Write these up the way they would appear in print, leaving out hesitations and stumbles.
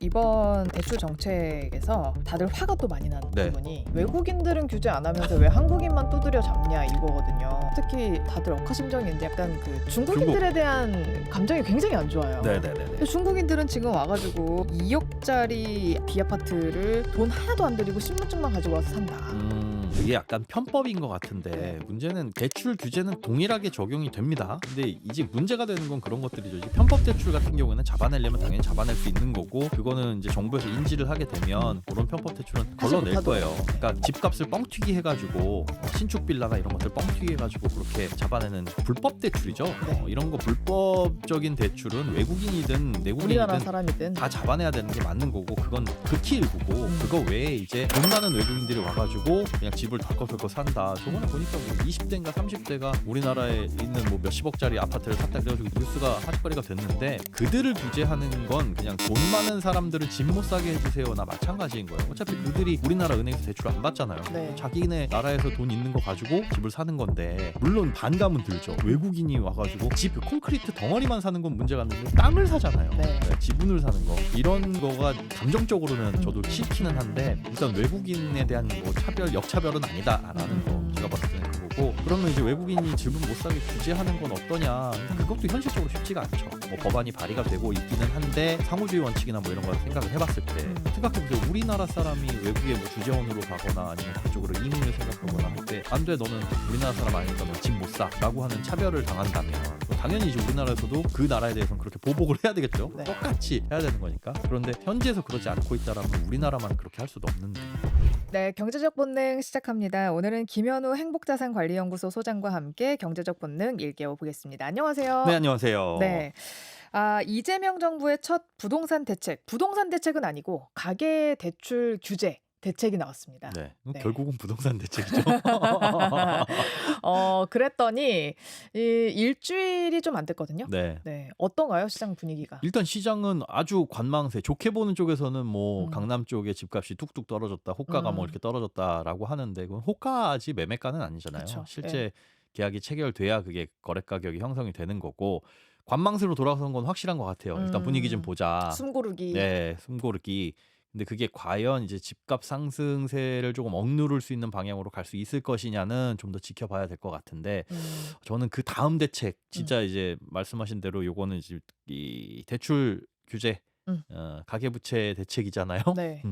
이번 대출 정책에서 다들 화가 또 많이 나는 네. 부분이 외국인들은 규제 안 하면서 왜 한국인만 두드려 잡냐 이거거든요. 특히 다들 억하심정인데 약간 그 중국인들에 대한 감정이 굉장히 안 좋아요. 네네네. 근데 중국인들은 지금 와가지고 2억짜리 비아파트를 돈 하나도 안 들이고 신분증만 가지고 와서 산다. 이게 약간 편법인 것 같은데 문제는 대출 규제는 동일하게 적용이 됩니다. 근데 이제 문제가 되는 건 그런 것들이죠. 이제 편법 대출 같은 경우에는 잡아내려면 당연히 잡아낼 수 있는 거고 그거는 이제 정부에서 인지를 하게 되면 그런 편법 대출은 걸러낼 사실부터도. 거예요. 그러니까 집값을 뻥튀기 해가지고 신축 빌라나 이런 것들 뻥튀기 해가지고 그렇게 잡아내는 불법 대출이죠. 네. 이런 거 불법적인 대출은 외국인이든 우리나라 내국인이든 사람이든 다 잡아내야 되는 게 맞는 거고 그건 극히 일부고 그거 외에 이제 돈 많은 외국인들이 와가지고 그냥 집을 덜컥덜컥 산다. 저번에 보니까 뭐 20대인가 30대가 우리나라에 있는 뭐 몇십억짜리 아파트를 샀다 그래가지고 뉴스가 화제거리가 됐는데 그들을 규제하는 건 그냥 돈 많은 사람들을 집 못 사게 해주세요나 마찬가지인 거예요. 어차피 그들이 우리나라 은행에서 대출 안 받잖아요. 네. 자기네 나라에서 돈 있는 거 가지고 집을 사는 건데 물론 반감은 들죠. 외국인이 와가지고 집 콘크리트 덩어리만 사는 건 문제가 안 되는데 땅을 사잖아요. 네. 지분을 사는 거 이런 거가 감정적으로는 저도 싫기는 한데 일단 외국인에 대한 뭐 차별 역차별은 아니다라는 거 제가 봤을 때는 그거고 그러면 이제 외국인이 집은 못 사게 규제하는 건 어떠냐 그것도 현실적으로 쉽지가 않죠. 뭐 법안이 발의가 되고 있기는 한데 상호주의 원칙이나 뭐 이런 걸 생각을 해봤을 때 생각해보세요. 우리나라 사람이 외국에 뭐 주재원으로 가거나 아니면 그쪽으로 이민을 생각하거나 할 때 안 돼 너는 우리나라 사람 아니니까 너 집 못 사라고 하는 차별을 당한다면 당연히 이제 우리나라에서도 그 나라에 대해서는 그렇게 보복을 해야 되겠죠. 네. 똑같이 해야 되는 거니까. 그런데 현지에서 그러지 않고 있다라면 우리나라만 그렇게 할 수도 없는데. 네, 경제적 본능 시작합니다. 오늘은 김현우 행복자산관리연구소 소장과 함께 경제적 본능 일깨워 보겠습니다. 안녕하세요. 네, 안녕하세요. 네. 이재명 정부의 첫 부동산 대책은 아니고 가계 대출 규제 대책이 나왔습니다. 네. 네. 결국은 부동산 대책이죠. 그랬더니 일주일이 좀 안 됐거든요. 네. 네, 어떤가요, 시장 분위기가? 일단 시장은 아주 관망세. 좋게 보는 쪽에서는 뭐 강남 쪽에 집값이 뚝뚝 떨어졌다. 호가가 뭐 이렇게 떨어졌다라고 하는데 그건 호가지 매매가는 아니잖아요. 그쵸. 실제 계약이 체결돼야 그게 거래 가격이 형성이 되는 거고 관망세로 돌아선 건 확실한 것 같아요. 일단 분위기 좀 보자. 숨고르기. 네, 숨고르기. 근데 그게 과연 이제 집값 상승세를 조금 억누를 수 있는 방향으로 갈 수 있을 것이냐는 좀 더 지켜봐야 될 것 같은데 저는 그 다음 대책 진짜 이제 말씀하신 대로 요거는 이제 이 대출 규제 가계부채 대책이잖아요. 네.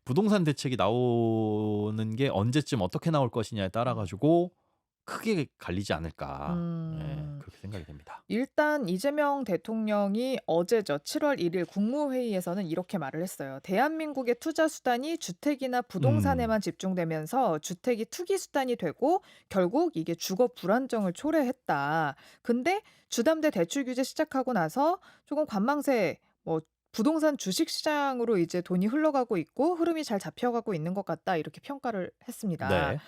부동산 대책이 나오는 게 언제쯤 어떻게 나올 것이냐에 따라 가지고 크게 갈리지 않을까 그렇게 생각이 됩니다. 일단 이재명 대통령이 어제죠. 7월 1일 국무회의에서는 이렇게 말을 했어요. 대한민국의 투자 수단이 주택이나 부동산에만 집중되면서 주택이 투기 수단이 되고 결국 이게 주거 불안정을 초래했다. 근데 주담대 대출 규제 시작하고 나서 조금 관망세 뭐 부동산 주식 시장으로 이제 돈이 흘러가고 있고 흐름이 잘 잡혀가고 있는 것 같다. 이렇게 평가를 했습니다. 네.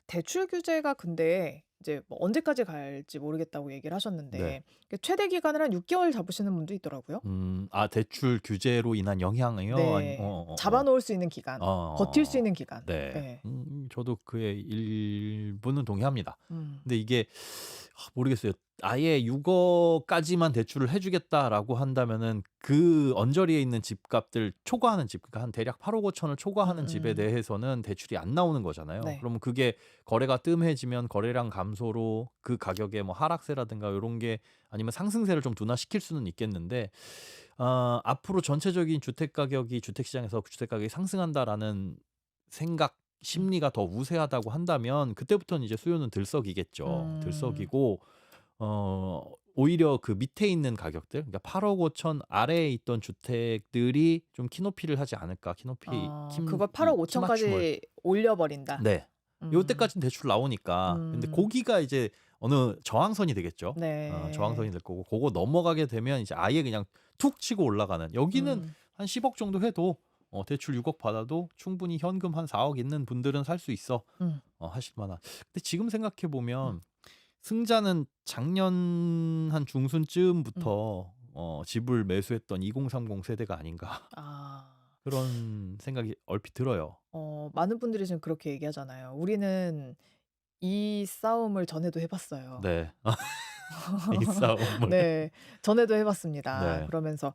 대출 규제가 근데 이제 뭐 언제까지 갈지 모르겠다고 얘기를 하셨는데 네. 최대 기간을 한 6개월 잡으시는 분도 있더라고요. 대출 규제로 인한 영향이요? 네. 잡아놓을 수 있는 기간, 버틸 수 있는 기간. 네. 저도 그의 일부는 동의합니다. 근데 이게 모르겠어요. 아예 6억까지만 대출을 해주겠다라고 한다면은 그 언저리에 있는 집값들 초과하는 집, 그러니까 한 대략 8억 5천을 초과하는 집에 대해서는 대출이 안 나오는 거잖아요. 네. 그러면 그게 거래가 뜸해지면 거래량 감소로 그 가격에 뭐 하락세라든가 이런 게 아니면 상승세를 좀 둔화시킬 수는 있겠는데 앞으로 전체적인 주택 시장에서 주택 가격이 상승한다라는 생각 심리가 더 우세하다고 한다면 그때부터는 이제 수요는 들썩이겠죠. 들썩이고 오히려 그 밑에 있는 가격들, 그러니까 8억 5천 아래에 있던 주택들이 좀 키높이를 하지 않을까. 그걸 8억 5천까지 올려버린다. 네. 요때까지는 대출 나오니까. 근데 거기가 이제 어느 저항선이 되겠죠. 네. 저항선이 될 거고 그거 넘어가게 되면 이제 아예 그냥 툭 치고 올라가는. 여기는 한 10억 정도 해도 대출 6억 받아도 충분히 현금 한 4억 있는 분들은 살 수 있어. 하실 만한. 근데 지금 생각해 보면 승자는 작년 한 중순쯤부터 집을 매수했던 2030 세대가 아닌가. 그런 생각이 얼핏 들어요. 많은 분들이 지금 그렇게 얘기하잖아요. 우리는 이 싸움을 전에도 해봤어요. 네. 이 싸움을. 네, 전에도 해봤습니다. 네. 그러면서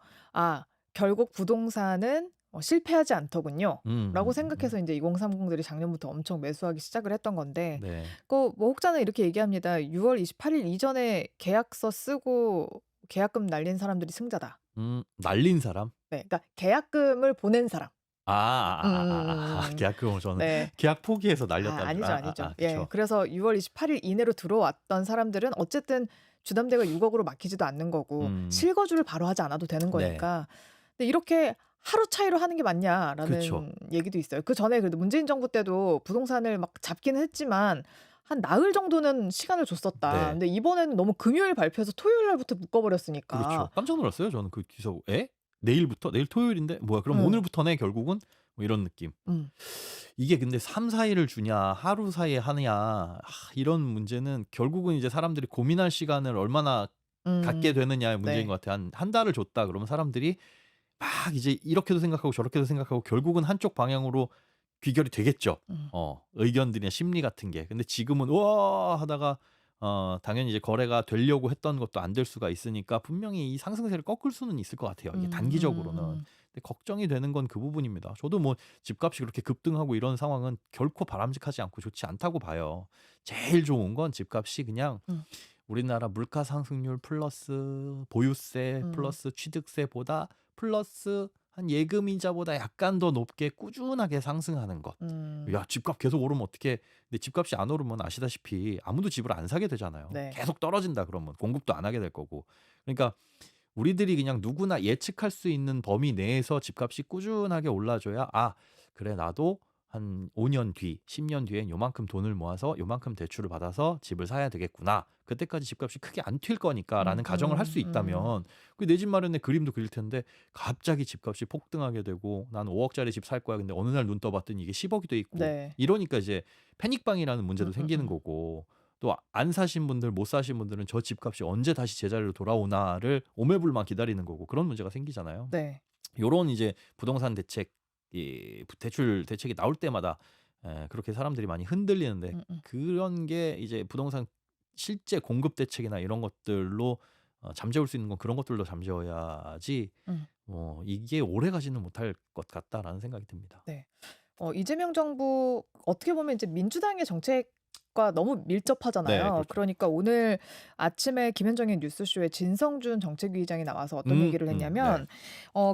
결국 부동산은 실패하지 않더군요. 라고 음. 생각해서 이제 2030들이 작년부터 엄청 매수하기 시작을 했던 건데 네. 뭐 혹자는 이렇게 얘기합니다. 6월 28일 이전에 계약서 쓰고 계약금 날린 사람들이 승자다. 날린 사람? 네, 그러니까 계약금을 보낸 사람. 음. 계약금을 저는 네. 계약 포기해서 날렸다는 줄. 아니죠, 아니죠. 예. 그쵸. 그래서 6월 28일 이내로 들어왔던 사람들은 어쨌든 주담대가 6억으로 막히지도 않는 거고 음. 실거주를 바로 하지 않아도 되는 네. 거니까. 근데 이렇게 하루 차이로 하는 게 맞냐라는 그쵸. 얘기도 있어요. 그전에 그래도 문재인 정부 때도 부동산을 막 잡기는 했지만 한 나흘 정도는 시간을 줬었다. 네. 근데 이번에는 너무 금요일 발표해서 토요일 날부터 묶어 버렸으니까. 그렇죠. 깜짝 놀랐어요. 저는 그 기사 에? 내일부터? 내일 토요일인데 뭐야 그럼 응. 오늘부터네 결국은? 뭐 이런 느낌. 이게 근데 3-4 일을 주냐 하루 사이에 하느냐 이런 문제는 결국은 이제 사람들이 고민할 시간을 얼마나 갖게 음. 되느냐의 문제인 네. 것 같아요. 한 달을 줬다 그러면 사람들이 막 이제 이렇게도 생각하고 저렇게도 생각하고 결국은 한쪽 방향으로 귀결이 되겠죠. 음. 의견들이나 심리 같은 게. 근데 지금은 우와 하다가 당연히 이제 거래가 되려고 했던 것도 안 될 수가 있으니까 분명히 이 상승세를 꺾을 수는 있을 것 같아요. 이게 단기적으로는. 근데 걱정이 되는 건 그 부분입니다. 저도 뭐 집값이 그렇게 급등하고 이런 상황은 결코 바람직하지 않고 좋지 않다고 봐요. 제일 좋은 건 집값이 그냥 음. 우리나라 물가 상승률 플러스 보유세 플러스 취득세보다 플러스 한 예금 이자보다 약간 더 높게 꾸준하게 상승하는 것. 야, 집값 계속 오르면 어떡해. 근데 집값이 안 오르면 아시다시피 아무도 집을 안 사게 되잖아요. 네. 계속 떨어진다 그러면 공급도 안 하게 될 거고. 그러니까 우리들이 그냥 누구나 예측할 수 있는 범위 내에서 집값이 꾸준하게 올라줘야 그래 나도 한 5년 뒤, 10년 뒤엔 요만큼 돈을 모아서 요만큼 대출을 받아서 집을 사야 되겠구나. 그때까지 집값이 크게 안 튈 거니까라는 가정을 할 수 있다면 그 내 집 마련의 그림도 그릴 텐데 갑자기 집값이 폭등하게 되고 난 5억짜리 집 살 거야. 근데 어느 날 눈 떠봤더니 이게 10억이 돼 있고 네. 이러니까 이제 패닉방이라는 문제도 음, 생기는 음. 거고 또 안 사신 분들 못 사신 분들은 저 집값이 언제 다시 제자리로 돌아오나를 오매불만 기다리는 거고 그런 문제가 생기잖아요. 네. 요런 이제 부동산 대책 대출 대책이 나올 때마다 그렇게 사람들이 많이 흔들리는데 그런 게 이제 부동산 실제 공급 대책이나 이런 것들로 잠재울 수 있는 건 그런 것들로 잠재워야지 이게 오래가지는 못할 것 같다라는 생각이 듭니다. 네. 이재명 정부 어떻게 보면 이제 민주당의 정책과 너무 네, 밀접하잖아요. 그렇죠. 그러니까 오늘 아침에 김현정의 뉴스쇼에 진성준 정책위의장이 나와서 어떤 얘기를 했냐면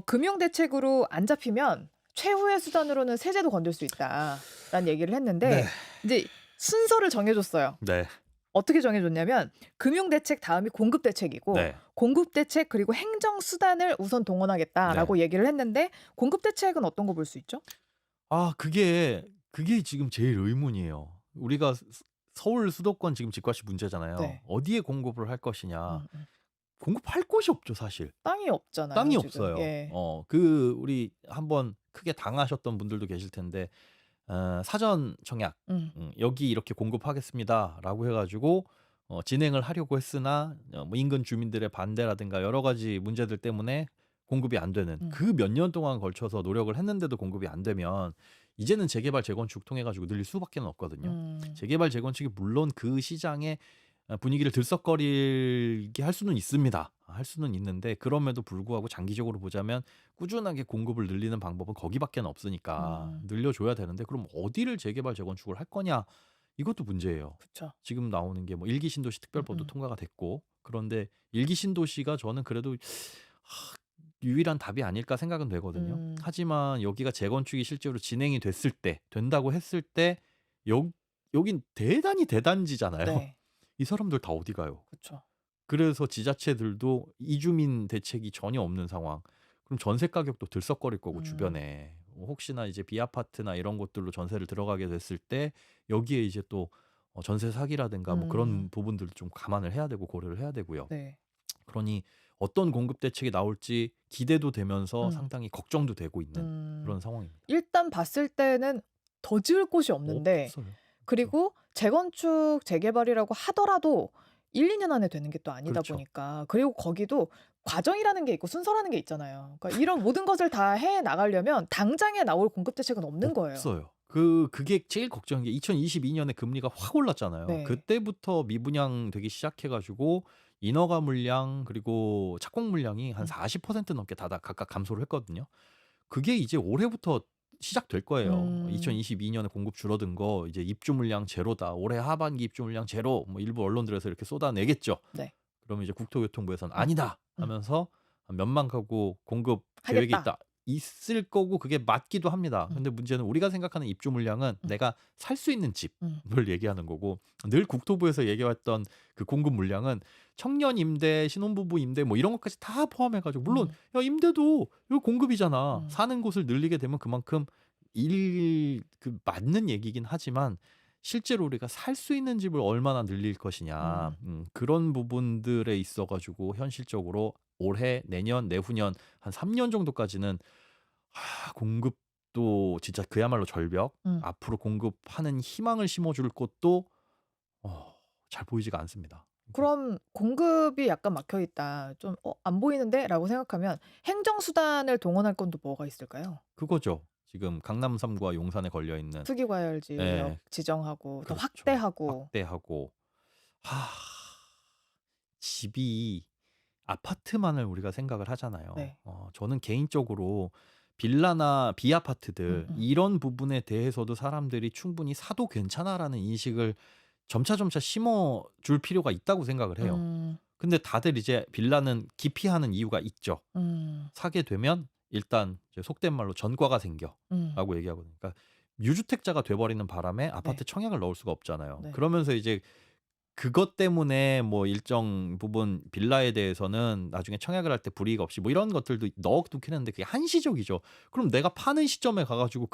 금융 대책으로 안 잡히면 최후의 수단으로는 세제도 건들 수 있다라는 얘기를 했는데 네. 이제 순서를 정해줬어요. 네. 어떻게 정해줬냐면 금융 대책 다음이 공급 대책이고 네. 공급 대책 그리고 행정 수단을 우선 동원하겠다라고 얘기를 했는데 공급 대책은 어떤 거 볼 수 있죠? 그게 지금 제일 의문이에요. 우리가 서울 수도권 지금 집값이 문제잖아요. 네. 어디에 공급을 할 것이냐. 음. 공급할 곳이 없죠, 사실. 땅이 없잖아요. 땅이 지금. 없어요. 예. 우리 한번 크게 당하셨던 분들도 계실 텐데 사전 청약 여기 이렇게 공급하겠습니다라고 해가지고 진행을 하려고 했으나 뭐 인근 주민들의 반대라든가 여러 가지 문제들 때문에 공급이 안 되는 그 몇 년 동안 걸쳐서 노력을 했는데도 공급이 안 되면 이제는 재개발 재건축 통해 가지고 늘릴 수밖에 없거든요. 재개발 재건축이 물론 그 시장의 분위기를 들썩거리게 할 수는 있습니다. 할 수는 있는데 그럼에도 불구하고 장기적으로 보자면 꾸준하게 공급을 늘리는 방법은 거기밖에 없으니까 늘려줘야 되는데 그럼 어디를 재개발 재건축을 할 거냐 이것도 문제예요. 그렇죠. 지금 나오는 게 뭐 일기 신도시 특별법도 통과가 됐고 그런데 일기 신도시가 저는 그래도 유일한 답이 아닐까 생각은 되거든요. 하지만 여기가 재건축이 실제로 진행이 됐을 때 된다고 했을 때 여긴 대단히 대단지잖아요. 네. 이 사람들 다 어디 가요? 그렇죠. 그래서 지자체들도 이주민 대책이 전혀 없는 상황. 그럼 전세 가격도 들썩거릴 거고 주변에 혹시나 이제 비아파트나 이런 곳들로 전세를 들어가게 됐을 때 여기에 이제 또 전세 사기라든가 뭐 그런 부분들도 좀 감안을 해야 되고 고려를 해야 되고요. 네. 그러니 어떤 공급 대책이 나올지 기대도 되면서 상당히 걱정도 되고 있는 그런 상황입니다. 일단 봤을 때는 더 지을 곳이 없는데 없어요. 그리고 재건축 재개발이라고 하더라도 1-2년 안에 되는 게 또 아니다 그렇죠. 보니까 그리고 거기도 과정이라는 게 있고 순서라는 게 있잖아요. 그러니까 이런 모든 것을 다 해 나가려면 당장에 나올 공급 대책은 없는 거예요. 없어요. 그게 제일 걱정인 게 2022년에 금리가 확 올랐잖아요. 네. 그때부터 미분양 되기 시작해 가지고 인허가 물량 그리고 착공 물량이 한 음. 40% 넘게 다 각각 감소를 했거든요. 그게 이제 올해부터 시작될 거예요. 음. 2022년에 공급 줄어든 거 이제 입주 물량 제로다. 올해 하반기 입주 물량 제로. 뭐 일부 언론들에서 이렇게 쏟아내겠죠. 네. 그러면 이제 국토교통부에서는 음. 아니다 음. 하면서 한 몇만 가구 공급 계획이 하겠다. 있다. 있을 거고 그게 맞기도 합니다. 음. 근데 문제는 우리가 생각하는 입주 물량은 음. 내가 살 수 있는 집을 음. 얘기하는 거고 늘 국토부에서 얘기해왔던 그 공급 물량은 청년 임대, 신혼부부 임대 뭐 이런 것까지 다 포함해가지고 물론 음. 야 임대도 이거 공급이잖아. 음. 사는 곳을 늘리게 되면 그만큼 그 맞는 얘기긴 하지만 실제로 우리가 살 수 있는 집을 얼마나 늘릴 것이냐 그런 부분들에 있어 가지고 현실적으로 올해, 내년, 내후년 한 3년 정도까지는 공급도 진짜 그야말로 절벽. 음. 앞으로 공급하는 희망을 심어줄 곳도 잘 보이지가 않습니다. 그럼 공급이 약간 막혀 있다. 좀 안 보이는데라고 생각하면 행정 수단을 동원할 건 또 뭐가 있을까요? 그거죠. 지금 강남 3구와 용산에 걸려 있는 투기 과열 지역 예, 지정하고 더 그렇죠. 확대하고. 확대하고 하, 집이 아파트만을 우리가 생각을 하잖아요. 네. 저는 개인적으로 빌라나 비아파트들 음. 이런 부분에 대해서도 사람들이 충분히 사도 괜찮아라는 인식을 점차 심어줄 필요가 있다고 생각을 해요. 음. 근데 다들 이제 빌라는 기피하는 이유가 있죠. 음. 사게 되면 일단 이제 속된 말로 전과가 생겨라고 음. 얘기하거든요. 그러니까 유주택자가 돼버리는 바람에 아파트 네. 청약을 넣을 수가 없잖아요. 네. 그러면서 이제 그것 때문에 뭐 일정 부분 빌라에 대해서는 나중에 청약을 할 때 불이익 없이 뭐 이런 것들도 넣어두긴 했는데 그게 한시적이죠. 그럼 내가 파는 시점에 가가지고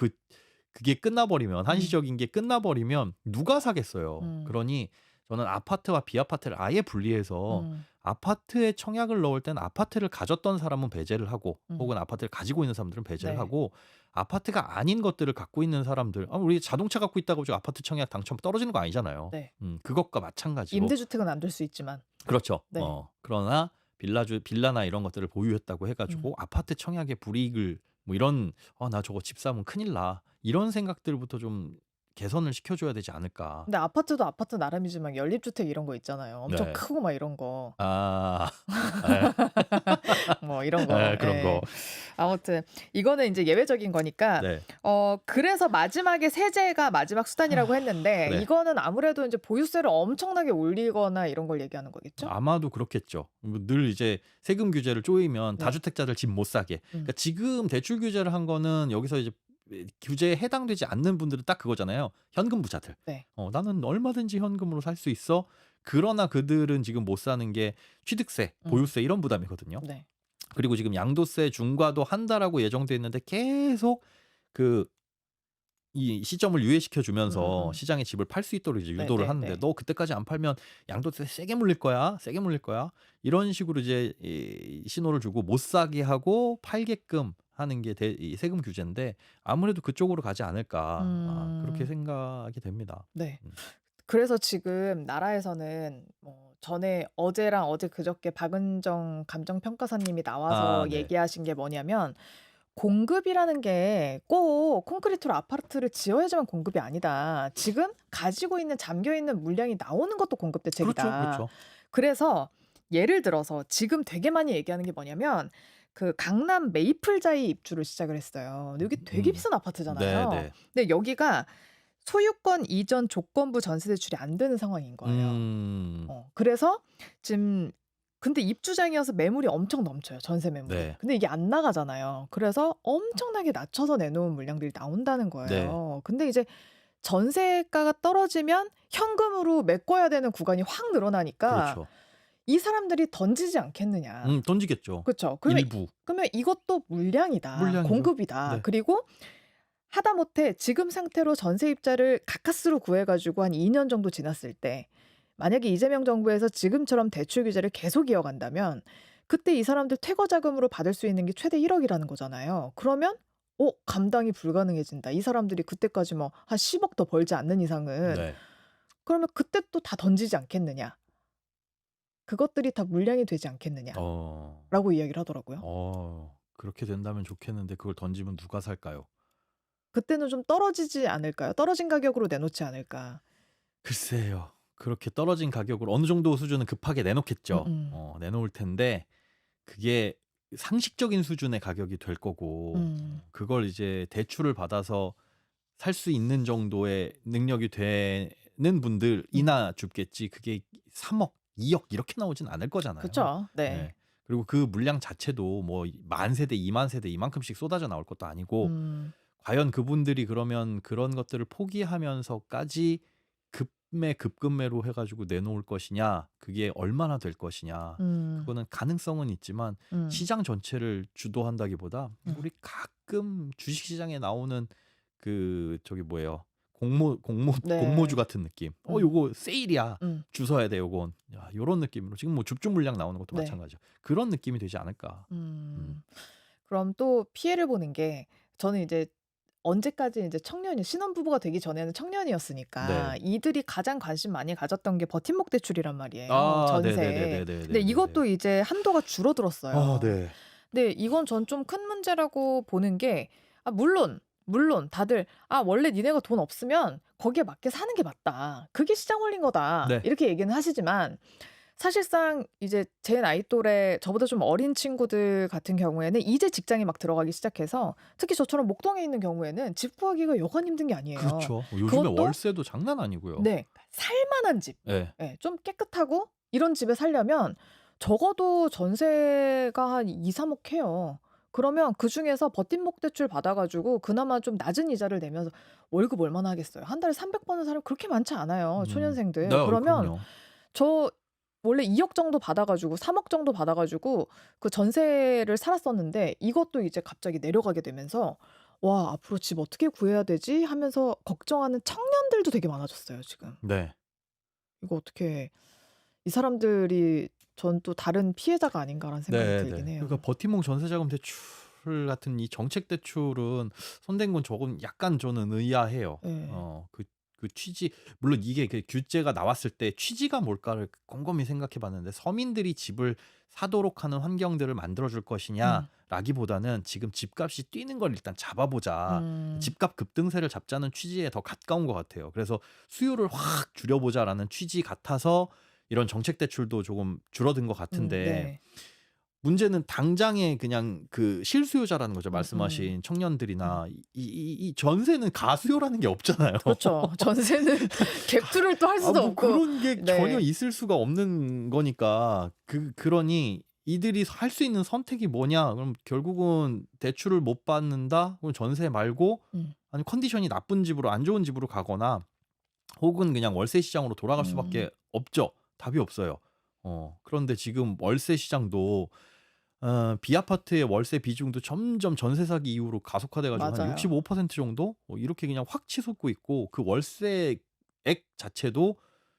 그게 끝나버리면 한시적인 게 끝나버리면 누가 사겠어요. 음. 그러니 저는 아파트와 비아파트를 아예 분리해서 음. 아파트에 청약을 넣을 땐 아파트를 가졌던 사람은 배제를 하고 음. 혹은 아파트를 가지고 있는 사람들은 배제를 네. 하고 아파트가 아닌 것들을 갖고 있는 사람들 우리 자동차 갖고 있다고 지금 아파트 청약 당첨 떨어지는 거 아니잖아요. 네. 그것과 마찬가지로 임대주택은 안 될 수 있지만. 그렇죠. 네. 그러나 빌라나 이런 것들을 보유했다고 음. 해가지고 아파트 청약의 불이익을 뭐 이런 나 저거 집 사면 큰일 나 이런 생각들부터 좀 개선을 시켜줘야 되지 않을까. 근데 아파트도 아파트 나름이지만 연립주택 이런 거 있잖아요. 엄청 네. 크고 막 이런 거. 아, 뭐 이런 거. 그런 예. 거. 아무튼 이거는 인제 예외적인 거니까 네. 그래서 마지막에 세제가 마지막 수단이라고 했는데 네. 이거는 아무래도 인제 보유세를 엄청나게 올리거나 이런 걸 얘기하는 거겠죠? 아마도 그렇겠죠. 늘 이제 세금 규제를 쪼이면 네. 다주택자들 집 못 사게. 그러니까 지금 대출 규제를 한 거는 여기서 이제 규제에 해당되지 않는 분들은 딱 그거잖아요. 현금 부자들. 네. 나는 얼마든지 현금으로 살 수 있어. 그러나 그들은 지금 못 사는 게 취득세, 보유세 이런 부담이거든요. 네. 그리고 지금 양도세 중과도 한다라고 예정돼 있는데 계속 이 시점을 유예시켜 주면서 시장에 집을 팔 수 있도록 이제 유도를 하는데 네네네. "너 그때까지 안 팔면 양도세 세게 물릴 거야. 세게 물릴 거야." 이런 식으로 이제 이 신호를 주고 못 사게 하고 팔게끔 하는 게 이 세금 규제인데 아무래도 그쪽으로 가지 않을까. 그렇게 생각이 됩니다. 네. 음. 그래서 지금 나라에서는 뭐 전에 어제랑 어제 그저께 박은정 감정평가사님이 나와서 네. 얘기하신 게 뭐냐면 공급이라는 게 꼭 콘크리트로 아파트를 지어야지만 공급이 아니다. 지금 가지고 있는 잠겨 있는 물량이 나오는 것도 공급 대책이다. 그렇죠. 그래서 예를 들어서 지금 되게 많이 얘기하는 게 뭐냐면 그 강남 메이플자이 입주를 시작을 했어요. 근데 여기 되게 비싼 아파트잖아요. 네네. 근데 여기가 소유권 이전 조건부 전세 대출이 안 되는 상황인 거예요. 그래서 지금 근데 입주장이어서 매물이 엄청 넘쳐요, 전세 매물이. 네. 근데 이게 안 나가잖아요. 그래서 엄청나게 낮춰서 내놓은 물량들이 나온다는 거예요. 근데 이제 전세가가 떨어지면 현금으로 메꿔야 되는 구간이 확 늘어나니까 그렇죠. 이 사람들이 던지지 않겠느냐. 던지겠죠. 그쵸. 일부. 그러면 이것도 물량이다. 물량이죠. 공급이다. 네. 그리고 하다못해 지금 상태로 전세입자를 가까스로 구해가지고 한 2년 정도 지났을 때 만약에 이재명 정부에서 지금처럼 대출 규제를 계속 이어간다면 그때 이 사람들 퇴거 자금으로 받을 수 있는 게 최대 1억이라는 거잖아요. 그러면 감당이 불가능해진다. 이 사람들이 그때까지 뭐 한 10억 더 벌지 않는 이상은. 네. 그러면 그때 또 다 던지지 않겠느냐. 그것들이 다 물량이 되지 않겠느냐. 라고 이야기를 하더라고요. 그렇게 된다면 좋겠는데 그걸 던지면 누가 살까요? 그때는 좀 떨어지지 않을까요? 떨어진 가격으로 내놓지 않을까. 글쎄요. 그렇게 떨어진 가격으로 어느 정도 수준은 급하게 내놓겠죠. 음음. 내놓을 텐데 그게 상식적인 수준의 가격이 될 거고 그걸 이제 대출을 받아서 살 수 있는 정도의 능력이 되는 분들이나 줍겠지 그게 3억, 2억 이렇게 나오진 않을 거잖아요. 그쵸. 네. 네. 그리고 그 물량 자체도 뭐 10,000세대, 20,000세대 이만큼씩 쏟아져 나올 것도 아니고 음. 과연 그분들이 그러면 그런 것들을 포기하면서까지 급매 급급매로 해가지고 내놓을 것이냐 그게 얼마나 될 것이냐 음. 그거는 가능성은 있지만 음. 시장 전체를 주도한다기보다 우리 가끔 주식시장에 나오는 그 저기 뭐예요 네. 공모주 같은 느낌 요거 세일이야 음. 주워야 돼 요건 야, 요런 느낌으로 지금 뭐 줍줍 물량 나오는 것도 네. 마찬가지죠 그런 느낌이 되지 않을까 그럼 또 피해를 보는 게 저는 이제 언제까지 이제 청년이 신혼부부가 되기 전에는 청년이었으니까 네. 이들이 가장 관심 많이 가졌던 게 버팀목 대출이란 말이에요. 아, 전세. 네네네네네네네. 근데 이것도 이제 한도가 줄어들었어요. 아, 네. 근데 이건 전 좀 큰 문제라고 보는 게 물론 다들 원래 니네가 돈 없으면 거기에 맞게 사는 게 맞다. 그게 시장 원리인 거다. 네. 이렇게 얘기는 하시지만 사실상 이제 제 나이 또래 저보다 좀 어린 친구들 같은 경우에는 이제 직장에 막 들어가기 시작해서 특히 저처럼 목동에 있는 경우에는 집 구하기가 여간 힘든 게 아니에요. 그렇죠. 요즘에 그것도 월세도 장난 아니고요. 네. 살만한 집. 네. 예. 좀 깨끗하고 이런 집에 살려면 적어도 전세가 한 2-3억 해요. 그러면 그중에서 버팀목 대출 받아 가지고 그나마 좀 낮은 이자를 내면서 월급 얼마나 하겠어요. 한 달에 300 버는 사람 그렇게 많지 않아요, 초년생들. 네, 그러면 그럼요. 저 원래 2억 정도 받아 가지고 3억 정도 받아 가지고 그 전세를 살았었는데 이것도 이제 갑자기 내려가게 되면서 '와 앞으로 집 어떻게 구해야 되지?' 하면서 걱정하는 청년들도 되게 많아졌어요 지금. 네. 이거 어떻게 이 사람들이 전 또 다른 피해자가 아닌가라는 생각이 네, 들긴 네. 해요. 그러니까 버팀목 전세자금 대출 같은 이 정책 대출은 손댄 건 조금 약간 저는 의아해요. 예. 그 취지 물론 이게 그 규제가 나왔을 때 취지가 뭘까를 곰곰이 생각해 봤는데 서민들이 집을 사도록 하는 환경들을 만들어 줄 것이냐라기보다는 지금 집값이 뛰는 걸 일단 잡아보자. 집값 급등세를 잡자는 취지에 더 가까운 것 같아요. 그래서 수요를 확 줄여보자라는 취지 같아서 이런 정책 대출도 조금 줄어든 것 같은데 네. 문제는 당장에 그냥 그 실수요자라는 거죠. 음. 말씀하신 청년들이나 이 전세는 가수요라는 게 없잖아요. 그렇죠. 전세는 갭투를 또 할 수도 뭐 없고. 그런 게 네. 전혀 있을 수가 없는 거니까 그러니 이들이 할 수 있는 선택이 뭐냐? 그럼 결국은 대출을 못 받는다. 그럼 전세 말고 아니 컨디션이 나쁜 집으로 안 좋은 집으로 가거나 혹은 그냥 월세 시장으로 돌아갈 수밖에 없죠. 답이 없어요. 그런데 지금 월세 시장도 비아파트의 월세 비중도 점점 전세 사기 이후로 가속화돼 가지고 한 맞아요. 65% 정도 이렇게 그냥 확 치솟고 있고 그 월세액 자체도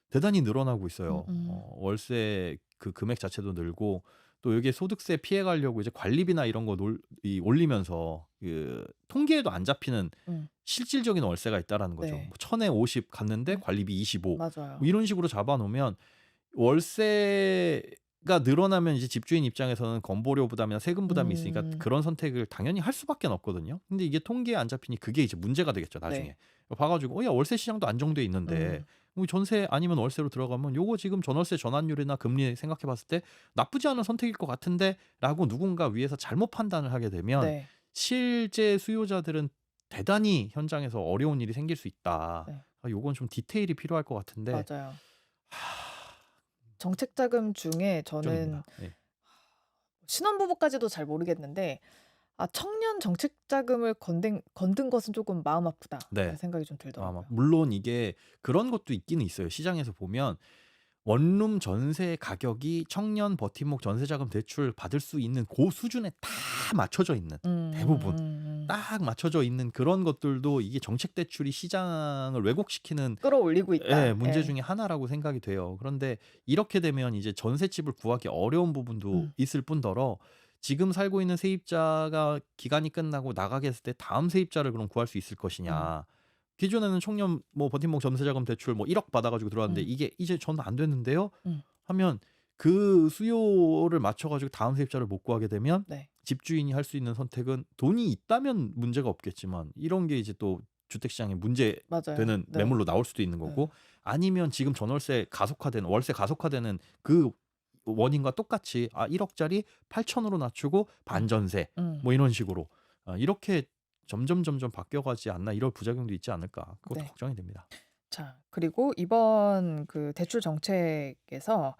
대단히 늘어나고 있어요. 월세 그 금액 자체도 늘고 또 여기에 소득세 피해 가려고 이제 관리비나 이런 거 올리면서 그 통계에도 안 잡히는 실질적인 월세가 있다라는 거죠. 네. 뭐 1,000에 50 갔는데 관리비 25. 맞아요. 뭐 이런 식으로 잡아 놓으면 월세가 늘어나면 이제 집주인 입장에서는 건보료 부담이나 세금 부담이 있으니까 그런 선택을 당연히 할 수밖에 없거든요. 근데 이게 통계에 안 잡히니 그게 이제 문제가 되겠죠, 나중에. 네. 봐가지고 야 월세 시장도 안정돼 있는데 뭐 전세 아니면 월세로 들어가면 요거 지금 전월세 전환율이나 금리 생각해 봤을 때 나쁘지 않은 선택일 것 같은데라고 누군가 위에서 잘못 판단을 하게 되면 네. 실제 수요자들은 대단히 현장에서 어려운 일이 생길 수 있다. 네. 요건 좀 디테일이 필요할 것 같은데 맞아요. 정책 자금 중에 저는 걱정입니다. 네. 신혼부부까지도 잘 모르겠는데 청년 정책 자금을 건든 것은 조금 마음 아프다라는 네. 생각이 좀 들더라고요. 물론 이게 그런 것도 있기는 있어요. 시장에서 보면 원룸 전세 가격이 청년 버팀목 전세자금 대출 받을 수 있는 그 수준에 다 맞춰져 있는 대부분 딱 맞춰져 있는 그런 것들도 이게 정책 대출이 시장을 왜곡시키는 끌어올리고 있다. 예, 문제 예. 중에 하나라고 생각이 돼요. 그런데 이렇게 되면 이제 전세집을 구하기 어려운 부분도 있을 뿐더러 지금 살고 있는 세입자가 기간이 끝나고 나가게 했을 때 다음 세입자를 그럼 구할 수 있을 것이냐. 기존에는 청년 뭐 버팀목 전세자금 대출 뭐 1억 받아가지고 들어왔는데 이게 이제 저는 안 됐는데요. 하면 그 수요를 맞춰가지고 다음 세입자를 못 구하게 되면 네. 집주인이 할 수 있는 선택은 돈이 있다면 문제가 없겠지만 이런 게 이제 또 주택시장에 문제되는 맞아요. 네. 매물로 나올 수도 있는 거고 아니면 지금 전월세 가속화되는 월세 가속화되는 그 원인과 똑같이 1억짜리 8천으로 낮추고 반전세 음. 뭐 이런 식으로 이렇게 점점 바뀌어가지 않나 이런 부작용도 있지 않을까 그것도 네. 걱정이 됩니다. 자, 그리고 이번 그 대출 정책에서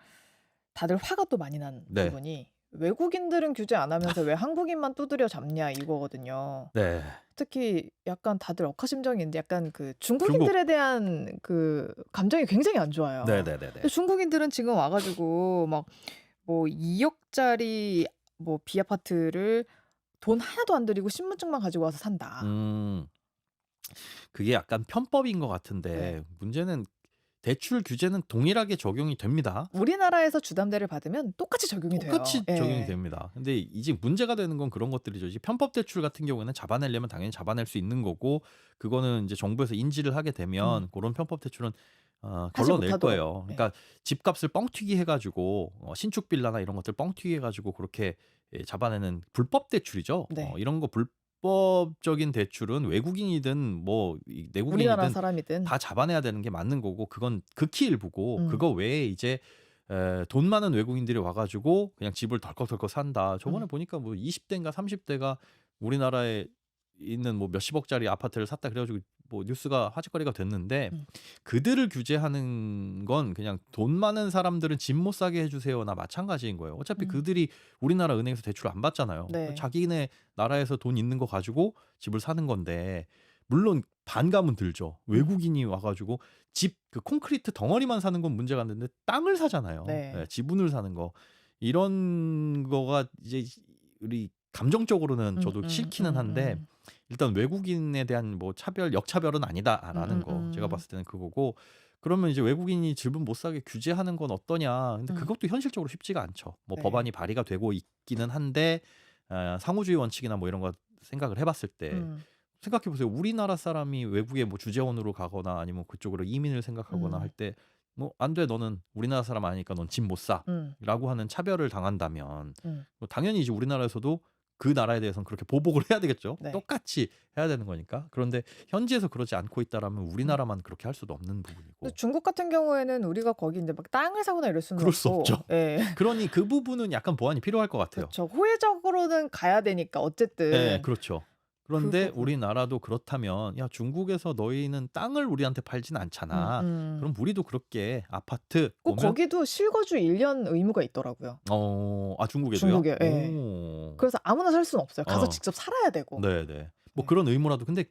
다들 화가 또 많이 난 네. 부분이 외국인들은 규제 안 하면서 왜 한국인만 두드려 잡냐 이거거든요. 네. 특히 약간 다들 억하심정인데 약간 그 중국. 중국인들에 대한 그 감정이 굉장히 안 좋아요. 네네네네. 근데 중국인들은 지금 와가지고 막 뭐 2억짜리 뭐 비아파트를 돈 하나도 안 들이고 신분증만 가지고 와서 산다. 그게 약간 편법인 것 같은데 네. 문제는 대출 규제는 동일하게 적용이 됩니다. 우리나라에서 주담대를 받으면 똑같이 적용이 돼요. 똑같이 적용이 예. 됩니다. 근데 이제 문제가 되는 건 그런 것들이죠. 이제 편법 대출 같은 경우에는 잡아내려면 당연히 잡아낼 수 있는 거고 그거는 이제 정부에서 인지를 하게 되면 그런 편법 대출은 하지 걸러낼 못하도록. 거예요. 네. 그러니까 집값을 뻥튀기 해가지고 신축 빌라나 이런 것들 뻥튀기 해가지고 그렇게 잡아내는 불법 대출이죠. 네. 이런 거 불법적인 대출은 외국인이든 뭐 우리나라 내국인이든 사람이든. 다 잡아내야 되는 게 맞는 거고 그건 극히 일부고 음. 그거 외에 이제 돈 많은 외국인들이 와가지고 그냥 집을 덜컥덜컥 산다. 저번에 보니까 뭐 20대인가 30대가 우리나라에 있는 뭐 몇십억짜리 아파트를 샀다 그래가지고 뭐 뉴스가 화제거리가 됐는데 그들을 규제하는 건 그냥 돈 많은 사람들은 집 못 사게 해주세요나 마찬가지인 거예요. 어차피 그들이 우리나라 은행에서 대출 안 받잖아요. 네. 자기네 나라에서 돈 있는 거 가지고 집을 사는 건데 물론 반감은 들죠. 외국인이 와가지고 집 그 콘크리트 덩어리만 사는 건 문제가 안 되는데 땅을 사잖아요. 네. 지분을 사는 거 이런 거가 이제 우리 감정적으로는 저도 싫기는 한데 일단 외국인에 대한 뭐 차별 역차별은 아니다라는 거 제가 봤을 때는 그거고 그러면 이제 외국인이 집은 못 사게 규제하는 건 어떠냐. 근데 그것도 현실적으로 쉽지가 않죠. 뭐 네. 법안이 발의가 되고 있기는 한데 상호주의 원칙이나 뭐 이런 거 생각을 해봤을 때 생각해 보세요. 우리나라 사람이 외국에 뭐 주재원으로 가거나 아니면 그쪽으로 이민을 생각하거나 할 때 뭐 안 돼 너는 우리나라 사람 아니니까 넌 집 못 사라고 하는 차별을 당한다면 뭐 당연히 이제 우리나라에서도 그 나라에 대해서는 그렇게 보복을 해야 되겠죠. 네. 똑같이 해야 되는 거니까. 그런데 현지에서 그러지 않고 있다라면 우리나라만 그렇게 할 수도 없는 부분이고. 근데 중국 같은 경우에는 우리가 거기 이제 막 땅을 사거나 이럴 수는 그럴 수 없고. 없죠. 예. 그러니 그 부분은 약간 보완이 필요할 것 같아요. 그렇죠. 호혜적으로는 가야 되니까 어쨌든. 네, 그렇죠. 그런데 부분. 우리나라도 그렇다면 야 중국에서 너희는 땅을 우리한테 팔진 않잖아. 그럼 우리도 그렇게 아파트 꼭 오면 거기도 실거주 1년 의무가 있더라고요. 중국에도요? 중국에. 예. 오. 그래서 아무나 살 수는 없어요. 가서 직접 살아야 되고. 네네. 뭐 네. 그런 의무라도 근데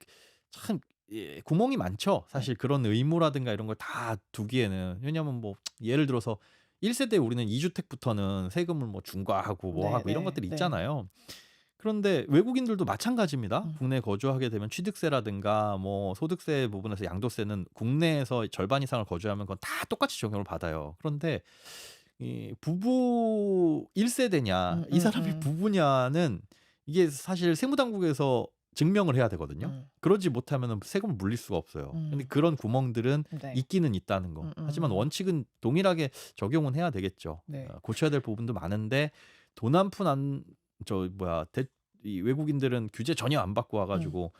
참 구멍이 많죠. 사실 그런 의무라든가 이런 걸 다 두기에는 왜냐하면 뭐 예를 들어서 1세대 우리는 2주택부터는 세금을 뭐 중과하고 뭐 하고 이런 것들이 있잖아요. 그런데 외국인들도 마찬가지입니다. 국내에 거주하게 되면 취득세라든가 뭐 소득세 부분에서 양도세는 국내에서 절반 이상을 거주하면 그건 다 똑같이 적용을 받아요. 그런데 이 부부 1세대냐 이 사람이 부부냐는 이게 사실 세무당국에서 증명을 해야 되거든요. 그러지 못하면 세금을 물릴 수가 없어요. 근데 그런 구멍들은 네. 있기는 있다는 거. 하지만 원칙은 동일하게 적용은 해야 되겠죠. 네. 고쳐야 될 부분도 많은데 돈 한 푼 이 외국인들은 규제 전혀 안 받고 와가지고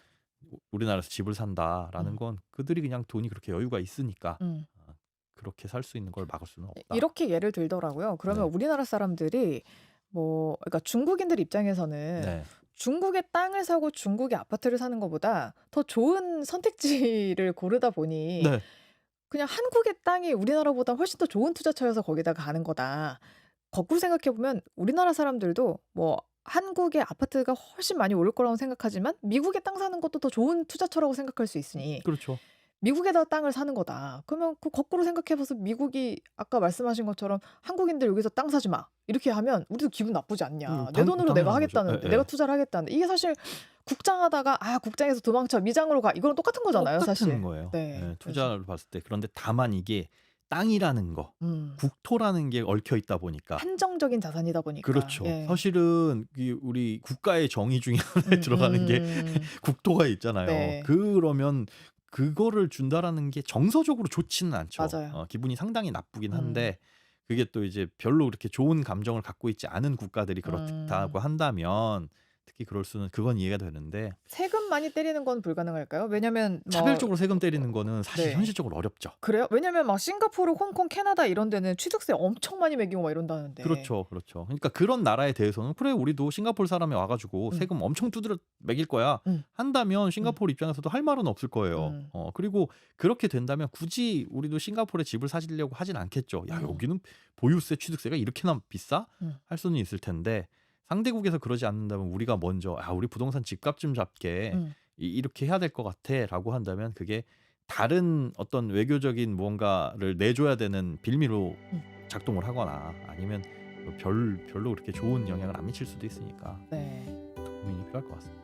우리나라에서 집을 산다라는 건 그들이 그냥 돈이 그렇게 여유가 있으니까 그렇게 살 수 있는 걸 막을 수는 없다. 이렇게 예를 들더라고요. 그러면 네. 우리나라 사람들이 뭐 그러니까 중국인들 입장에서는 네. 중국의 땅을 사고 중국의 아파트를 사는 것보다 더 좋은 선택지를 고르다 보니 네. 그냥 한국의 땅이 우리나라보다 훨씬 더 좋은 투자처여서 거기다가 가는 거다. 거꾸로 생각해 보면 우리나라 사람들도 뭐 한국의 아파트가 훨씬 많이 오를 거라고 생각하지만 미국에 땅 사는 것도 더 좋은 투자처라고 생각할 수 있으니 그렇죠. 미국에다 땅을 사는 거다. 그러면 그 거꾸로 생각해봐서 미국이 아까 말씀하신 것처럼 한국인들 여기서 땅 사지 마. 이렇게 하면 우리도 기분 나쁘지 않냐. 내 돈으로 내가 당연한 거죠. 하겠다는데, 예, 내가 예. 투자를 하겠다는데. 이게 사실 국장하다가 국장에서 도망쳐 미장으로 가. 이거랑 똑같은 거잖아요, 똑같은 사실. 거예요. 네. 예, 투자를 봤을 때. 그런데 다만 이게 땅이라는 거, 국토라는 게 얽혀 있다 보니까. 한정적인 자산이다 보니까. 그렇죠. 예. 사실은 우리 국가의 정의 중에 하나에 들어가는 게 국토가 있잖아요. 네. 그러면 그거를 준다라는 게 정서적으로 좋지는 않죠. 맞아요. 기분이 상당히 나쁘긴 한데 그게 또 이제 별로 그렇게 좋은 감정을 갖고 있지 않은 국가들이 그렇다고 한다면 특히 특히 그럴 수는 그건 이해가 되는데 세금 많이 때리는 건 불가능할까요? 왜냐면 뭐 차별적으로 세금 때리는 거는 사실 네. 현실적으로 어렵죠. 그래요? 왜냐면 막 싱가포르, 홍콩, 캐나다 이런 데는 취득세 엄청 많이 매기고 막 이런다는데. 그렇죠, 그렇죠. 그러니까 그런 나라에 대해서는 그래 우리도 싱가포르 사람이 와가지고 음. 세금 엄청 두드려 매길 거야 음. 한다면 싱가포르 입장에서도 할 말은 없을 거예요. 음. 그리고 그렇게 된다면 굳이 우리도 싱가포르에 집을 사시려고 하진 않겠죠. 야 여기는 보유세 취득세가 이렇게나 비싸? 할 수는 있을 텐데 상대국에서 그러지 않는다면 우리가 먼저 우리 부동산 집값 좀 잡게 이렇게 해야 될 것 같아라고 한다면 그게 다른 어떤 외교적인 무언가를 내줘야 되는 빌미로 작동을 하거나 아니면 별로 그렇게 좋은 영향을 안 미칠 수도 있으니까 네. 고민이 필요할 것 같습니다.